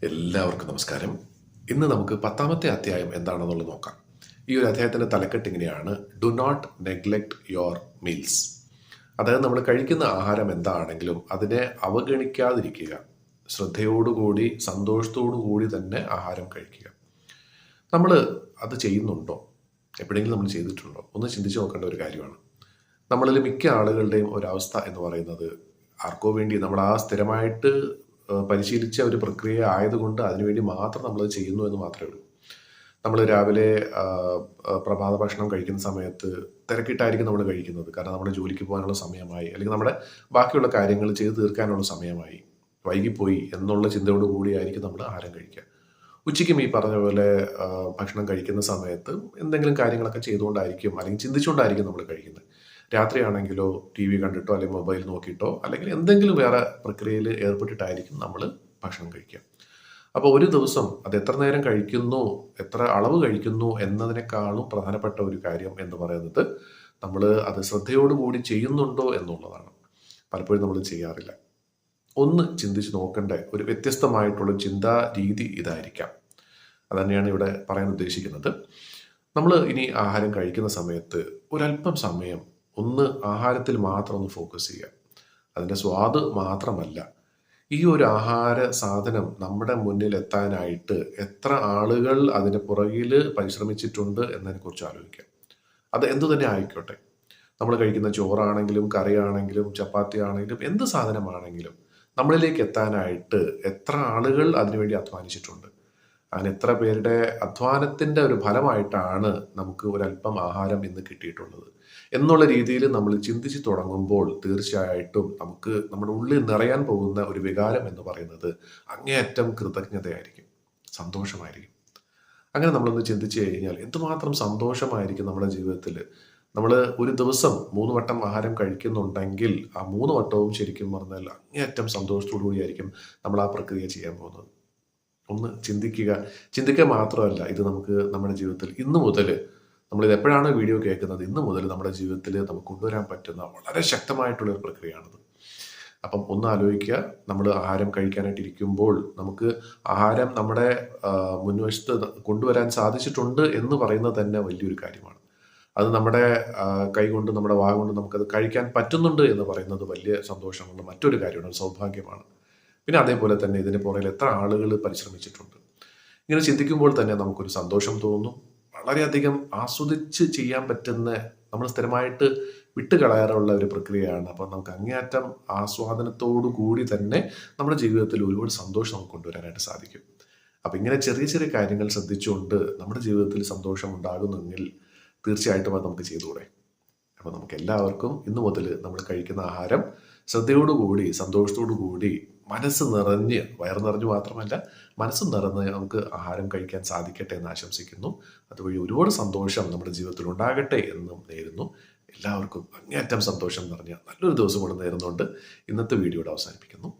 എല്ലാവർക്കും നമസ്കാരം. ഇന്ന് നമുക്ക് 10ാമത്തെ അധ്യായം എന്താണെന്നുള്ളത് നോക്കാം. ഈ ഒരു അധ്യായത്തിൻ്റെ തലക്കെട്ട് ഇങ്ങനെയാണ്: ഡു നോട്ട് നെഗ്ലെക്റ്റ് യുവർ മീൽസ്. അതായത് നമ്മൾ കഴിക്കുന്ന ആഹാരം എന്താണെങ്കിലും അതിനെ അവഗണിക്കാതിരിക്കുക. ശ്രദ്ധയോടുകൂടി സന്തോഷത്തോടു കൂടി തന്നെ ആഹാരം കഴിക്കുക. നമ്മൾ അത് ചെയ്യുന്നുണ്ടോ? എപ്പോഴെങ്കിലും നമ്മൾ ചെയ്തിട്ടുണ്ടോ? ഒന്ന് ചിന്തിച്ച് നോക്കേണ്ട ഒരു കാര്യമാണ്. നമ്മളിൽ മിക്ക ആളുകളുടെയും ഒരവസ്ഥ എന്ന് പറയുന്നത്, ആർക്കോ വേണ്ടി നമ്മൾ ആ സ്ഥിരമായിട്ട് പരിശീലിച്ച ഒരു പ്രക്രിയ ആയതുകൊണ്ട് അതിനുവേണ്ടി മാത്രം നമ്മളത് ചെയ്യുന്നു എന്ന് മാത്രമേ ഉള്ളൂ. നമ്മൾ രാവിലെ പ്രഭാത ഭക്ഷണം കഴിക്കുന്ന സമയത്ത് തിരക്കിട്ടായിരിക്കും നമ്മൾ കഴിക്കുന്നത്. കാരണം നമ്മുടെ ജോലിക്ക് പോകാനുള്ള സമയമായി, അല്ലെങ്കിൽ നമ്മുടെ ബാക്കിയുള്ള കാര്യങ്ങൾ ചെയ്ത് തീർക്കാനുള്ള സമയമായി, വൈകിപ്പോയി എന്നുള്ള ചിന്തയോട് കൂടിയായിരിക്കും നമ്മൾ ആഹാരം കഴിക്കുക. ഉച്ചയ്ക്കും ഈ പറഞ്ഞ പോലെ ഭക്ഷണം കഴിക്കുന്ന സമയത്ത് എന്തെങ്കിലും കാര്യങ്ങളൊക്കെ ചെയ്തുകൊണ്ടായിരിക്കും അല്ലെങ്കിൽ ചിന്തിച്ചുകൊണ്ടായിരിക്കും നമ്മൾ കഴിക്കുന്നത്. രാത്രിയാണെങ്കിലോ ടി വി കണ്ടിട്ടോ അല്ലെങ്കിൽ മൊബൈൽ നോക്കിയിട്ടോ അല്ലെങ്കിൽ എന്തെങ്കിലും വേറെ പ്രക്രിയയിൽ ഏർപ്പെട്ടിട്ടായിരിക്കും നമ്മൾ ഭക്ഷണം കഴിക്കുക. അപ്പോൾ ഒരു ദിവസം അത് എത്ര നേരം കഴിക്കുന്നു, എത്ര അളവ് കഴിക്കുന്നു എന്നതിനേക്കാളും പ്രധാനപ്പെട്ട ഒരു കാര്യം എന്ന് പറയുന്നത് നമ്മൾ അത് ശ്രദ്ധയോടുകൂടി ചെയ്യുന്നുണ്ടോ എന്നുള്ളതാണ്. പലപ്പോഴും നമ്മൾ ചെയ്യാറില്ല. ഒന്ന് ചിന്തിച്ച് നോക്കേണ്ട ഒരു വ്യത്യസ്തമായിട്ടുള്ള ചിന്താ രീതി ഇതായിരിക്കാം. അതുതന്നെയാണ് ഇവിടെ പറയാൻ ഉദ്ദേശിക്കുന്നത്. നമ്മൾ ഇനി ആഹാരം കഴിക്കുന്ന സമയത്ത് ഒരല്പം സമയം ഒന്ന് ആഹാരത്തിൽ മാത്രം ഒന്ന് ഫോക്കസ് ചെയ്യുക. അതിൻ്റെ സ്വാദ് മാത്രമല്ല, ഈ ഒരു ആഹാര സാധനം നമ്മുടെ മുന്നിൽ എത്താനായിട്ട് എത്ര ആളുകൾ അതിന് പുറകിൽ പരിശ്രമിച്ചിട്ടുണ്ട് എന്നതിനെക്കുറിച്ച് ആലോചിക്കുക. അത് എന്തു തന്നെ ആയിക്കോട്ടെ, നമ്മൾ കഴിക്കുന്ന ചോറാണെങ്കിലും കറിയാണെങ്കിലും ചപ്പാത്തി ആണെങ്കിലും എന്ത് സാധനമാണെങ്കിലും നമ്മളിലേക്ക് എത്താനായിട്ട് എത്ര ആളുകൾ അതിനുവേണ്ടി അധ്വാനിച്ചിട്ടുണ്ട്, അങ്ങനെ എത്ര പേരുടെ അധ്വാനത്തിൻ്റെ ഒരു ഫലമായിട്ടാണ് നമുക്ക് ഒരല്പം ആഹാരം ഇന്ന് കിട്ടിയിട്ടുള്ളത് എന്നുള്ള രീതിയിൽ നമ്മൾ ചിന്തിച്ച് തുടങ്ങുമ്പോൾ തീർച്ചയായിട്ടും നമുക്ക് നമ്മുടെ ഉള്ളിൽ നിറയാൻ പോകുന്ന ഒരു വികാരം എന്ന് പറയുന്നത് അങ്ങേയറ്റം കൃതജ്ഞതയായിരിക്കും, സന്തോഷമായിരിക്കും. അങ്ങനെ നമ്മളൊന്ന് ചിന്തിച്ചു കഴിഞ്ഞാൽ എന്തുമാത്രം സന്തോഷമായിരിക്കും നമ്മുടെ ജീവിതത്തിൽ. നമ്മൾ ഒരു ദിവസം 3 വട്ടം ആഹാരം കഴിക്കുന്നുണ്ടെങ്കിൽ ആ 3 വട്ടവും ശരിക്കും പറഞ്ഞാൽ അങ്ങേയറ്റം സന്തോഷത്തോടു കൂടിയായിരിക്കും നമ്മൾ ആ പ്രക്രിയ ചെയ്യാൻ പോകുന്നത്. ഒന്ന് ചിന്തിക്കുക മാത്രമല്ല, ഇത് നമുക്ക് നമ്മുടെ ജീവിതത്തിൽ ഇന്നു മുതൽ, നമ്മളിത് എപ്പോഴാണ് വീഡിയോ കേൾക്കുന്നത്, ഇന്നു മുതൽ നമ്മുടെ ജീവിതത്തിൽ നമുക്ക് കൊണ്ടുവരാൻ പറ്റുന്ന വളരെ ശക്തമായിട്ടുള്ളൊരു പ്രക്രിയയാണിത്. അപ്പം ഒന്ന് ആലോചിക്കുക, നമ്മൾ ആഹാരം കഴിക്കാനായിട്ട് ഇരിക്കുമ്പോൾ നമുക്ക് ആഹാരം നമ്മുടെ മുൻവശത്ത് കൊണ്ടുവരാൻ സാധിച്ചിട്ടുണ്ട് എന്ന് പറയുന്നത് തന്നെ വലിയൊരു കാര്യമാണ്. അത് നമ്മുടെ കൈകൊണ്ട് നമ്മുടെ വാ കൊണ്ട് നമുക്കത് കഴിക്കാൻ പറ്റുന്നുണ്ട് എന്ന് പറയുന്നത് വലിയ സന്തോഷമുള്ള മറ്റൊരു കാര്യമാണ്, സൗഭാഗ്യമാണ്. പിന്നെ അതേപോലെ തന്നെ ഇതിന് പുറകിൽ എത്ര ആളുകൾ പരിശ്രമിച്ചിട്ടുണ്ട്. ഇങ്ങനെ ചിന്തിക്കുമ്പോൾ തന്നെ നമുക്കൊരു സന്തോഷം തോന്നും. വളരെയധികം ആസ്വദിച്ച് ചെയ്യാൻ പറ്റുന്ന, നമ്മൾ സ്ഥിരമായിട്ട് വിട്ടുകളയാറുള്ള ഒരു പ്രക്രിയയാണ്. അപ്പോൾ നമുക്ക് അങ്ങേയറ്റം ആസ്വാദനത്തോടു കൂടി തന്നെ നമ്മുടെ ജീവിതത്തിൽ ഒരുപാട് സന്തോഷം നമുക്ക് കൊണ്ടുവരാനായിട്ട് സാധിക്കും. അപ്പം ഇങ്ങനെ ചെറിയ ചെറിയ കാര്യങ്ങൾ ശ്രദ്ധിച്ചുകൊണ്ട് നമ്മുടെ ജീവിതത്തിൽ സന്തോഷം ഉണ്ടാകുന്നെങ്കിൽ തീർച്ചയായിട്ടും അത് നമുക്ക് ചെയ്തുകൂടെ? അപ്പോൾ നമുക്ക് എല്ലാവർക്കും ഇന്നു മുതൽ നമ്മൾ കഴിക്കുന്ന ആഹാരം ശ്രദ്ധയോടുകൂടി സന്തോഷത്തോടു കൂടി മനസ്സ് നിറഞ്ഞ്, വയറ് നിറഞ്ഞു മാത്രമല്ല മനസ്സ് നിറഞ്ഞ് നമുക്ക് ആഹാരം കഴിക്കാൻ സാധിക്കട്ടെ എന്ന് ആശംസിക്കുന്നു. അതുവഴി ഒരുപാട് സന്തോഷം നമ്മുടെ ജീവിതത്തിൽ ഉണ്ടാകട്ടെ എന്നും നേരുന്നു. എല്ലാവർക്കും അങ്ങേയറ്റം സന്തോഷം നിറഞ്ഞ നല്ലൊരു ദിവസം കൊണ്ട് നേരുന്നുകൊണ്ട് ഇന്നത്തെ വീഡിയോയുടെ അവസാനിപ്പിക്കുന്നു.